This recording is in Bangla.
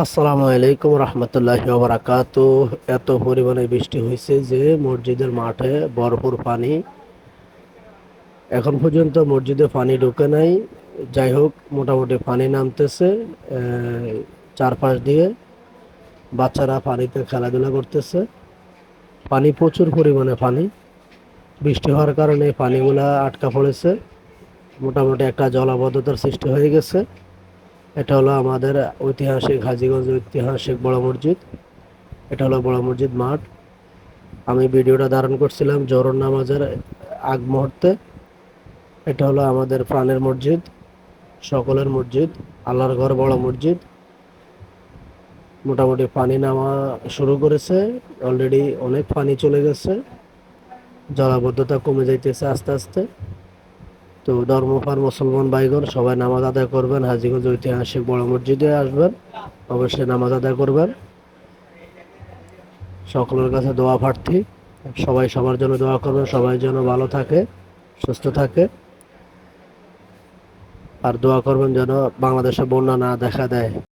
আসসালামু আলাইকুম রহমতুল্লাহি ওয়া বারাকাতুহু। এত পরিমাণে বৃষ্টি হয়েছে যে মসজিদের মাঠে ভরপুর পানি। এখন পর্যন্ত মসজিদে পানি ঢুকে নাই। যাই হোক, মোটামুটি পানি নামতেছে। চারপাশ দিয়ে বাচ্চারা পানিতে খেলাধুলা করতেছে। পানি, প্রচুর পরিমাণে পানি। বৃষ্টি হওয়ার কারণে পানিগুলা আটকা পড়েছে। মোটামুটি একটা জলাবদ্ধতার সৃষ্টি হয়ে গেছে। এটা হলো আমাদের ঐতিহাসিক হাজীগঞ্জ ঐতিহাসিক বড় মসজিদ। এটা হলো বড় মসজিদ মাঠ। আমি ভিডিওটা ধারণ করছিলাম জোহর নামাজের আগ মুহূর্তে। এটা হলো আমাদের প্রাণের মসজিদ, সকলের মসজিদ, আল্লাহর ঘর বড় মসজিদ। মোটামুটি পানি নামা শুরু করেছে। অলরেডি অনেক পানি চলে গেছে, জলাবদ্ধতা কমে যাইতেছে আস্তে আস্তে। তো ধর্মপ্রাণ মুসলমান ভাইগণ সবাই নামাজ আদায় করবেন, হাজীগঞ্জ ঐতিহাসিক বড় মসজিদে আসবেন, অবশ্যই নামাজ আদায় করবেন। সকলের কাছে দোয়া প্রার্থী, সবাই সবার জন্য দোয়া করবেন, সবাই যেন ভালো থাকে, সুস্থ থাকে। আর দোয়া করবেন যেন বাংলাদেশে বন্যা না দেখা দেয়।